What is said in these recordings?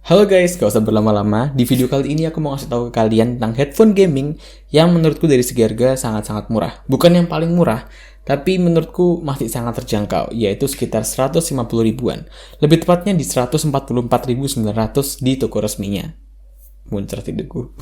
Halo guys, gak usah berlama-lama. Di video kali ini aku mau kasih tahu ke kalian tentang headphone gaming yang menurutku dari segi harga sangat-sangat murah. Bukan yang paling murah, tapi menurutku masih sangat terjangkau, yaitu sekitar 150 ribuan. Lebih tepatnya di 144.900 di toko resminya. Muncrat hidupku.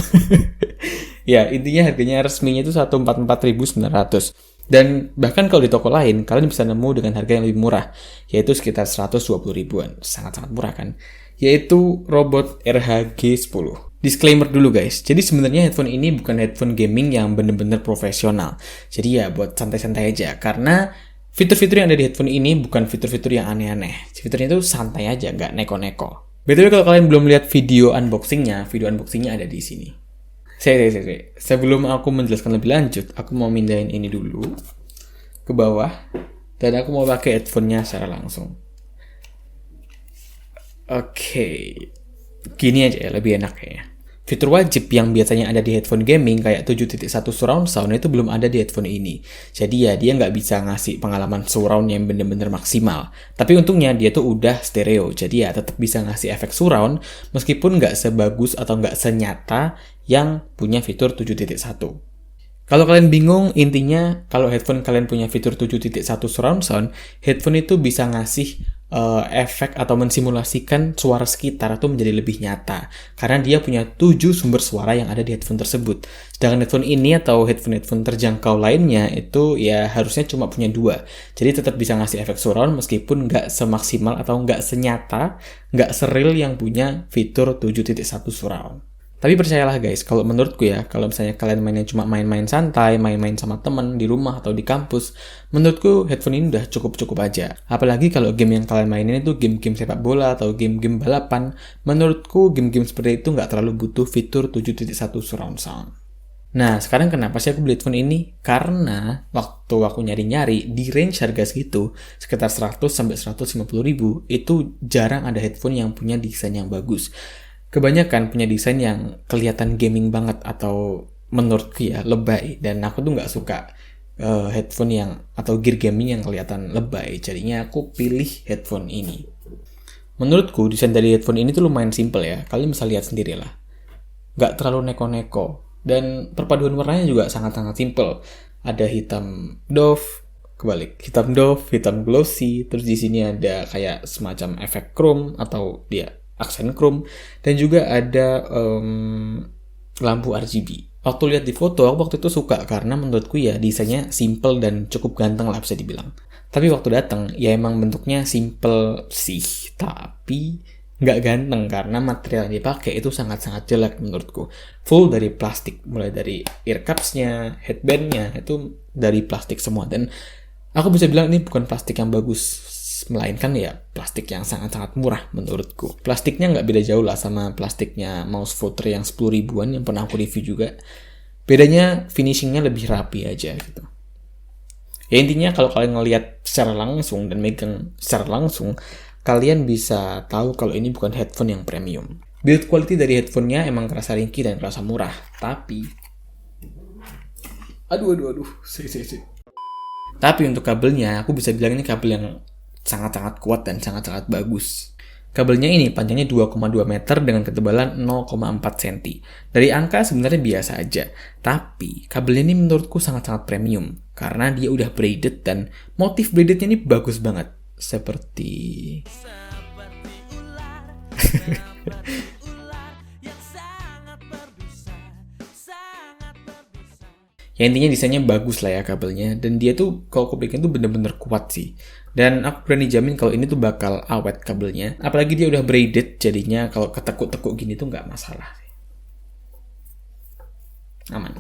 Ya, intinya harganya resminya itu 144.900. Dan bahkan kalau di toko lain, kalian bisa nemu dengan harga yang lebih murah, yaitu sekitar 120 ribuan. Sangat-sangat murah kan? Yaitu Robot RHG10. Disclaimer dulu guys, jadi sebenarnya headphone ini bukan headphone gaming yang bener-bener profesional. Jadi ya buat santai-santai aja, karena fitur-fitur yang ada di headphone ini bukan fitur-fitur yang aneh-aneh. Fiturnya itu santai aja, nggak neko-neko. BTW kalau kalian belum lihat video unboxingnya ada di sini. Sebelum aku menjelaskan lebih lanjut, aku mau mindahin ini dulu ke bawah, dan aku mau pakai headphone-nya secara langsung. Oke, gini aja ya, lebih enak kayaknya. Fitur wajib yang biasanya ada di headphone gaming kayak 7.1 surround sound itu belum ada di headphone ini. Jadi ya dia nggak bisa ngasih pengalaman surround yang bener-bener maksimal. Tapi untungnya dia tuh udah stereo, jadi ya tetap bisa ngasih efek surround meskipun nggak sebagus atau nggak senyata yang punya fitur 7.1. Kalau kalian bingung, intinya kalau headphone kalian punya fitur 7.1 surround sound, headphone itu bisa ngasih efek atau mensimulasikan suara sekitar atau menjadi lebih nyata. Karena dia punya 7 sumber suara yang ada di headphone tersebut. Sedangkan headphone ini atau headphone terjangkau lainnya itu ya harusnya cuma punya 2. Jadi tetap bisa ngasih efek surround meskipun nggak semaksimal atau nggak senyata, nggak seril yang punya fitur 7.1 surround. Tapi percayalah guys, kalau menurutku ya, kalau misalnya kalian mainnya cuma main-main santai, main-main sama temen di rumah atau di kampus, menurutku headphone ini udah cukup-cukup aja. Apalagi kalau game yang kalian mainin itu game-game sepak bola atau game-game balapan, menurutku game-game seperti itu nggak terlalu butuh fitur 7.1 surround sound. Nah, sekarang kenapa sih aku beli headphone ini? Karena waktu aku nyari-nyari, di range harga segitu, sekitar 100-150 ribu, itu jarang ada headphone yang punya desain yang bagus. Kebanyakan punya desain yang kelihatan gaming banget atau menurutku ya lebay, dan aku tuh nggak suka headphone yang atau gear gaming yang kelihatan lebay. Jadinya aku pilih headphone ini. Menurutku desain dari headphone ini tuh lumayan simple ya. Kalian bisa lihat sendiri lah. Nggak terlalu neko-neko, dan perpaduan warnanya juga sangat-sangat simple. Ada hitam doff, hitam doff, hitam glossy. Terus di sini ada kayak semacam efek chrome atau dia aksen chrome, dan juga ada lampu RGB. Waktu lihat di foto, aku waktu itu suka karena menurutku ya desainnya simple dan cukup ganteng lah bisa dibilang. Tapi waktu datang ya emang bentuknya simple sih, tapi nggak ganteng karena material yang dipakai itu sangat-sangat jelek menurutku. Full dari plastik, mulai dari ear cups-nya, headband-nya itu dari plastik semua, dan aku bisa bilang ini bukan plastik yang bagus, melainkan ya plastik yang sangat-sangat murah menurutku. Plastiknya nggak beda jauh lah sama plastiknya mouse Voter yang 10 ribuan yang pernah aku review juga. Bedanya finishingnya lebih rapi aja gitu. Ya intinya kalau kalian ngelihat secara langsung dan megang secara langsung, kalian bisa tahu kalau ini bukan headphone yang premium. Build quality dari headphone-nya emang kerasa ringkih dan kerasa murah, tapi Tapi untuk kabelnya, aku bisa bilang ini kabel yang sangat-sangat kuat dan sangat-sangat bagus. Kabelnya ini panjangnya 2,2 meter dengan ketebalan 0,4 cm. Dari angka sebenarnya biasa aja, tapi kabelnya ini menurutku sangat-sangat premium karena dia udah braided dan motif braidednya ini bagus banget. Seperti ya intinya desainnya bagus lah ya kabelnya, dan dia tuh kalau aku bikin tuh bener-bener kuat sih. Dan aku berani jamin kalau ini tuh bakal awet kabelnya. Apalagi dia udah braided, jadinya kalau ketekuk-tekuk gini tuh nggak masalah sih. Aman.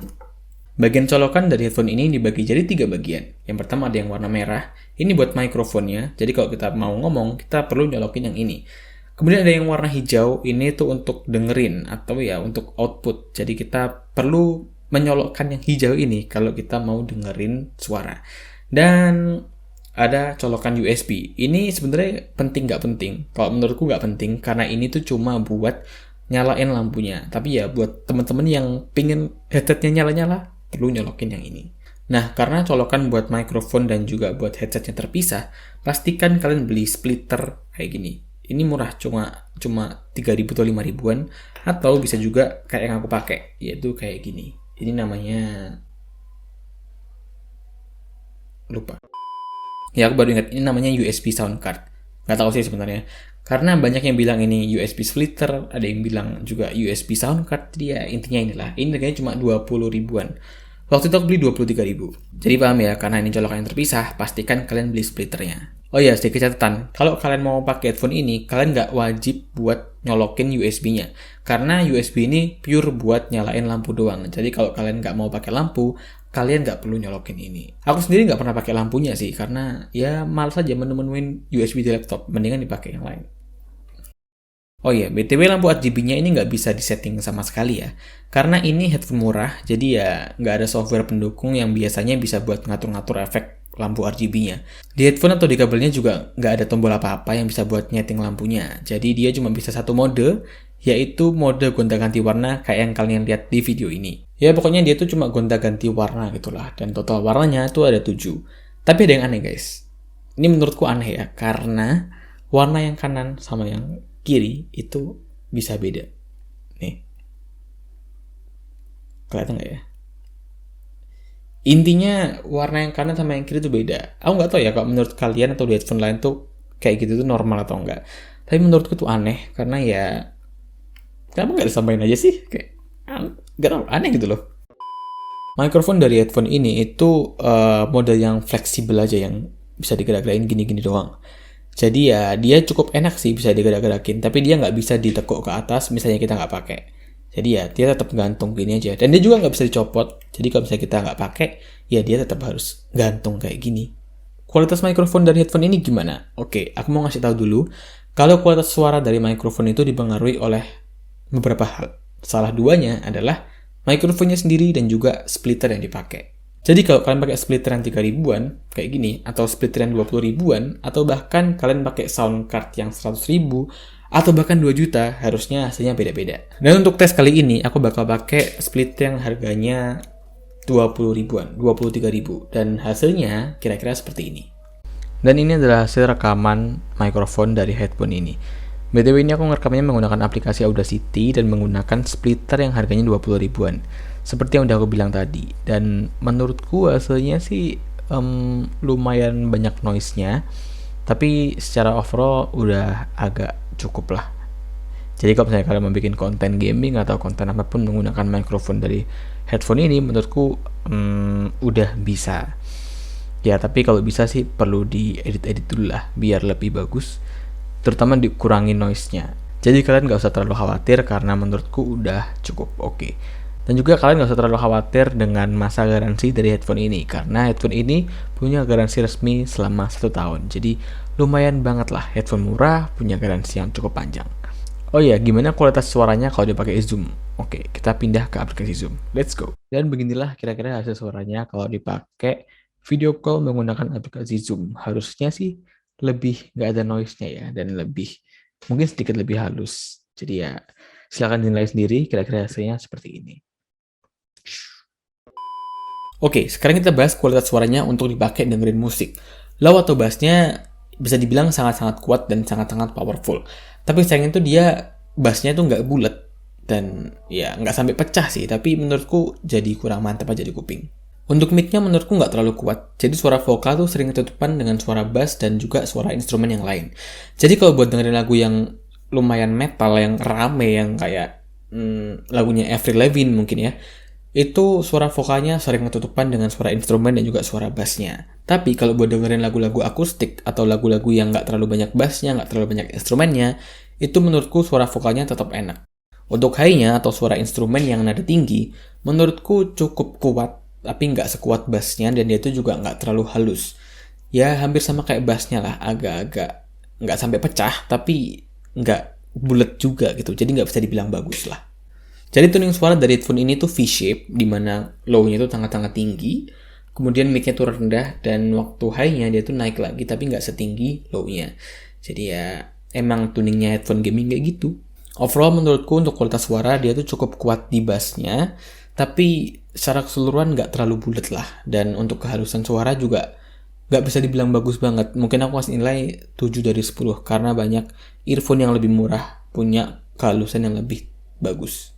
Bagian colokan dari headphone ini dibagi jadi 3 bagian. Yang pertama ada yang warna merah. Ini buat mikrofonnya. Jadi kalau kita mau ngomong, kita perlu nyolokin yang ini. Kemudian ada yang warna hijau. Ini tuh untuk dengerin atau ya untuk output. Jadi kita perlu menyolokkan yang hijau ini kalau kita mau dengerin suara. Dan ada colokan USB. Ini sebenarnya penting nggak penting? Kalau menurutku nggak penting karena ini tuh cuma buat nyalain lampunya. Tapi ya buat teman-teman yang pingin headsetnya nyala-nyala, perlu nyolokin yang ini. Nah, karena colokan buat mikrofon dan juga buat headsetnya terpisah, pastikan kalian beli splitter kayak gini. Ini murah, cuma 3.000 atau 5.000-an, atau bisa juga kayak yang aku pakai, yaitu kayak gini. Ini namanya lupa. Ya, aku baru ingat, ini namanya USB sound card. Nggak tahu sih sebenarnya. Karena banyak yang bilang ini USB splitter, ada yang bilang juga USB sound card. Jadi ya intinya inilah. Ini harganya cuma 20 ribuan. Waktu itu aku beli 23 ribu. Jadi paham ya, karena ini colokan yang terpisah, pastikan kalian beli splitternya. Oh iya, sedikit catatan. Kalau kalian mau pakai headphone ini, kalian nggak wajib buat nyolokin USB-nya. Karena USB ini pure buat nyalain lampu doang. Jadi kalau kalian nggak mau pakai lampu, kalian nggak perlu nyolokin ini. Aku sendiri nggak pernah pakai lampunya sih, karena ya malas aja menemuin USB di laptop. Mendingan dipakai yang lain. Oh iya, BTW lampu RGB-nya ini nggak bisa disetting sama sekali ya. Karena ini headphone murah, jadi ya nggak ada software pendukung yang biasanya bisa buat ngatur-ngatur efek lampu RGB-nya. Di headphone atau di kabelnya juga nggak ada tombol apa-apa yang bisa buat nyeting lampunya. Jadi dia cuma bisa satu mode, yaitu mode gonta-ganti warna kayak yang kalian lihat di video ini. Ya pokoknya dia tuh cuma gonta-ganti warna gitulah, dan total warnanya tuh ada 7. Tapi ada yang aneh guys. Ini menurutku aneh ya, karena warna yang kanan sama yang kiri itu bisa beda. Nih. Kelihatan nggak ya? Intinya warna yang kanan sama yang kiri itu beda. Aku nggak tahu ya kalau menurut kalian atau di headphone lain tuh kayak gitu tuh normal atau enggak. Tapi menurutku tuh aneh karena ya kenapa nggak disampaikan aja sih? Kayak nggak tahu, aneh gitu loh. Mikrofon dari headphone ini itu model yang fleksibel aja, yang bisa digerak-gerakin gini-gini doang. Jadi ya dia cukup enak sih bisa digerak-gerakin, tapi dia nggak bisa ditekuk ke atas misalnya kita nggak pakai. Jadi ya dia tetap gantung gini aja, dan dia juga nggak bisa dicopot. Jadi kalau misalnya kita nggak pakai, ya dia tetap harus gantung kayak gini. Kualitas mikrofon dari headphone ini gimana? Oke, aku mau ngasih tahu dulu kalau kualitas suara dari mikrofon itu dipengaruhi oleh beberapa hal. Salah duanya adalah mikrofonnya sendiri dan juga splitter yang dipakai. Jadi kalau kalian pakai splitter yang 3 ribuan, kayak gini, atau splitter yang 20 ribuan, atau bahkan kalian pakai sound card yang 100 ribu, atau bahkan 2 juta, harusnya hasilnya beda-beda. Dan untuk tes kali ini, aku bakal pakai splitter yang harganya 20 ribuan, 23 ribu, dan hasilnya kira-kira seperti ini. Dan ini adalah hasil rekaman mikrofon dari headphone ini. BTW ini aku ngerekamnya menggunakan aplikasi Audacity dan menggunakan splitter yang harganya 20 ribuan. Seperti yang udah aku bilang tadi. Dan menurutku hasilnya sih lumayan banyak noise-nya. Tapi secara overall udah agak cukup lah. Jadi kalau misalnya kalian mau bikin konten gaming atau konten apapun menggunakan mikrofon dari headphone ini, menurutku udah bisa. Ya tapi kalau bisa sih perlu diedit-edit dulu lah biar lebih bagus. Terutama dikurangi noise-nya. Jadi kalian gak usah terlalu khawatir karena menurutku udah cukup oke. Dan juga kalian gak usah terlalu khawatir dengan masa garansi dari headphone ini, karena headphone ini punya garansi resmi selama 1 tahun. Jadi lumayan banget lah, headphone murah punya garansi yang cukup panjang. Oh iya, gimana kualitas suaranya kalau dipakai Zoom? Oke, kita pindah ke aplikasi Zoom. Let's go. Dan beginilah kira-kira hasil suaranya kalau dipakai video call menggunakan aplikasi Zoom. Harusnya sih lebih nggak ada noise-nya ya, dan mungkin sedikit lebih halus. Jadi ya silakan dinilai sendiri kira-kira hasilnya seperti ini. Oke, sekarang kita bahas kualitas suaranya untuk dipakai dengerin musik. Low atau bassnya bisa dibilang sangat-sangat kuat dan sangat-sangat powerful. Tapi sayangnya tuh dia bassnya tuh nggak bulat dan ya nggak sampai pecah sih. Tapi menurutku jadi kurang mantap aja di kuping. Untuk mic-nya menurutku nggak terlalu kuat, jadi suara vokal tuh sering ketutupan dengan suara bass dan juga suara instrumen yang lain. Jadi kalau buat dengerin lagu yang lumayan metal, yang rame, yang kayak lagunya Avril Lavigne mungkin ya, itu suara vokalnya sering ketutupan dengan suara instrumen dan juga suara bassnya. Tapi kalau buat dengerin lagu-lagu akustik atau lagu-lagu yang nggak terlalu banyak bassnya, nggak terlalu banyak instrumennya, itu menurutku suara vokalnya tetap enak. Untuk high-nya atau suara instrumen yang nada tinggi, menurutku cukup kuat, tapi nggak sekuat bassnya, dan dia itu juga nggak terlalu halus. Ya hampir sama kayak bassnya lah, agak-agak nggak sampai pecah, tapi nggak bulat juga gitu, jadi nggak bisa dibilang bagus lah. Jadi tuning suara dari headphone ini tuh V-shape, dimana low-nya tuh sangat-sangat tinggi, kemudian mic-nya tuh rendah, dan waktu high-nya dia tuh naik lagi, tapi nggak setinggi low-nya. Jadi ya emang tuningnya headphone gaming kayak gitu. Overall menurutku untuk kualitas suara dia tuh cukup kuat di bassnya, tapi secara keseluruhan nggak terlalu bulat lah. Dan untuk kehalusan suara juga Nggak bisa dibilang bagus banget. Mungkin aku kasih nilai 7 dari 10 karena banyak earphone yang lebih murah punya kehalusan yang lebih bagus,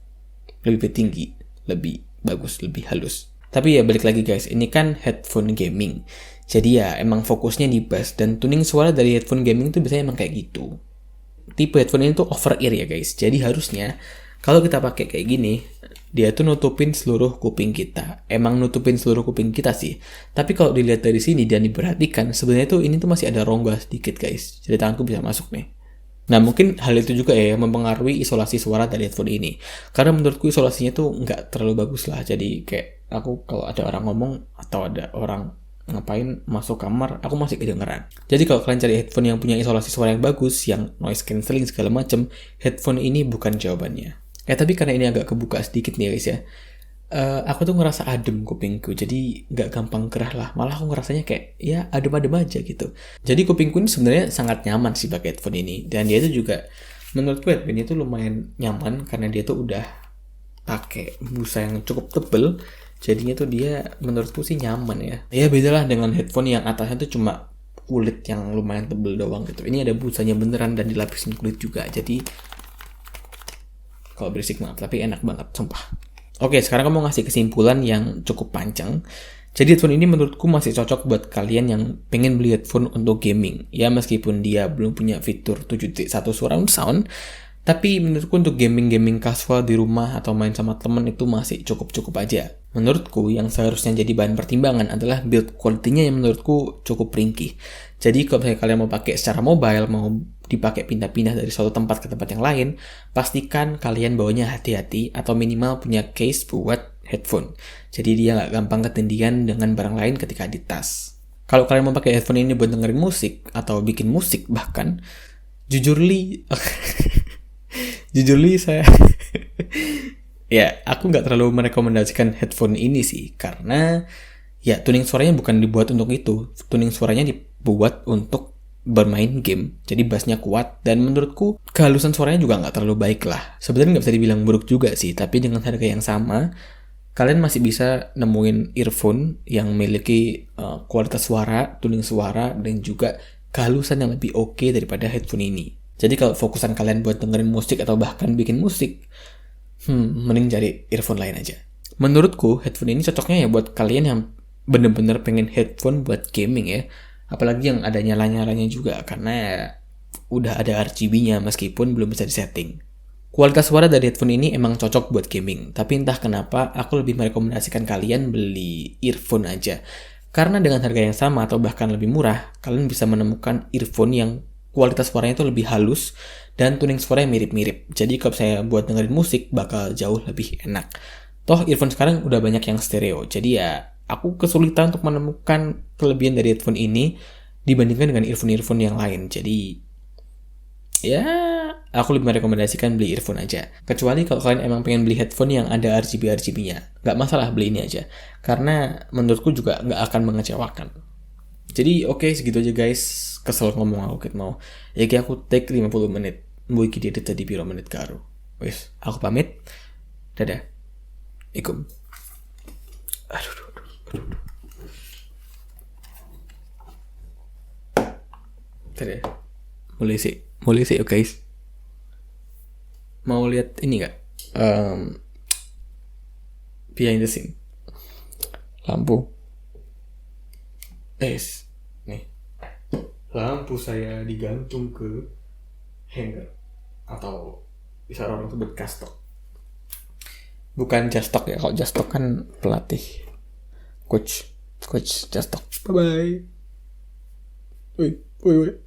lebih tinggi, lebih bagus, lebih halus. Tapi ya balik lagi guys, ini kan headphone gaming. Jadi ya emang fokusnya di bass, dan tuning suara dari headphone gaming itu biasanya emang kayak gitu. Tipe headphone ini tuh over ear ya guys. Jadi harusnya kalau kita pakai kayak gini, dia tuh nutupin seluruh kuping kita. Emang nutupin seluruh kuping kita sih. Tapi kalau dilihat dari sini dan diperhatikan, sebenarnya tuh ini tuh masih ada rongga sedikit guys. Jadi tanganku bisa masuk nih. Nah mungkin hal itu juga ya yang mempengaruhi isolasi suara dari headphone ini. Karena menurutku isolasinya tuh nggak terlalu bagus lah. Jadi kayak aku kalau ada orang ngomong atau ada orang ngapain masuk kamar, aku masih kedengeran. Jadi kalau kalian cari headphone yang punya isolasi suara yang bagus, yang noise cancelling segala macam, headphone ini bukan jawabannya. Tapi karena ini agak kebuka sedikit nih guys ya, aku tuh ngerasa adem kupingku, jadi nggak gampang gerah lah. Malah aku ngerasanya kayak ya adem-adem aja gitu. Jadi kupingku ini sebenarnya sangat nyaman sih pakai headphone ini, dan dia itu juga menurutku headphone itu lumayan nyaman karena dia tuh udah pakai busa yang cukup tebel. Jadinya tuh dia menurutku sih nyaman ya. Ya bedalah dengan headphone yang atasnya tuh cuma kulit yang lumayan tebel doang gitu. Ini ada busanya beneran dan dilapisin kulit juga. Jadi kalau berisik maaf, tapi enak banget sumpah. Oke, sekarang aku mau ngasih kesimpulan yang cukup panjang. Jadi headphone ini menurutku masih cocok buat kalian yang pengen beli headphone untuk gaming. Ya meskipun dia belum punya fitur 7.1 surround sound, tapi menurutku untuk gaming-gaming casual di rumah atau main sama temen itu masih cukup-cukup aja. Menurutku yang seharusnya jadi bahan pertimbangan adalah build quality-nya yang menurutku cukup ringkih. Jadi kalau misalnya kalian mau pakai secara mobile, mau dipakai pindah-pindah dari suatu tempat ke tempat yang lain, pastikan kalian bawanya hati-hati atau minimal punya case buat headphone. Jadi dia nggak gampang ketindihan dengan barang lain ketika di tas. Kalau kalian mau pakai headphone ini buat dengerin musik atau bikin musik bahkan, jujur saya ya aku nggak terlalu merekomendasikan headphone ini sih, karena ya tuning suaranya bukan dibuat untuk itu. Tuning suaranya dibuat untuk bermain game, jadi bassnya kuat, dan menurutku kehalusan suaranya juga nggak terlalu baik lah. Sebenarnya nggak bisa dibilang buruk juga sih, tapi dengan harga yang sama kalian masih bisa nemuin earphone yang memiliki kualitas suara, tuning suara, dan juga kehalusan yang lebih oke daripada headphone ini. Jadi kalau fokusan kalian buat dengerin musik atau bahkan bikin musik, mending cari earphone lain aja. Menurutku headphone ini cocoknya ya buat kalian yang bener-bener pengen headphone buat gaming ya. Apalagi yang ada nyala-nyalanya juga, karena ya udah ada RGB-nya meskipun belum bisa disetting. Kualitas suara dari headphone ini emang cocok buat gaming, tapi entah kenapa aku lebih merekomendasikan kalian beli earphone aja. Karena dengan harga yang sama atau bahkan lebih murah, kalian bisa menemukan earphone yang kualitas suaranya itu lebih halus dan tuning suaranya mirip-mirip. Jadi kalau saya buat dengerin musik bakal jauh lebih enak. Toh earphone sekarang udah banyak yang stereo. Jadi ya aku kesulitan untuk menemukan kelebihan dari headphone ini dibandingkan dengan earphone-earphone yang lain. Jadi ya aku lebih merekomendasikan beli earphone aja. Kecuali kalau kalian emang pengen beli headphone yang ada RGB-RGB-nya. Nggak masalah beli ini aja. Karena menurutku juga nggak akan mengecewakan. Jadi oke, segitu aja guys. Kesel ngomong aku mau. Ya aku take 50 menit. Mbok iki edit tadi piro menit karo. Wes, aku pamit. Dadah. Ikum. Aduh. Dadah. Mulai sih guys. Mau lihat ini nggak? Behind the scene. Lampu. Nih. Lampu saya digantung ke hanger, atau bisa orang sebut kastok. Bukan jastok ya, kalau jastok kan pelatih. Coach jastok. Bye bye. Woi.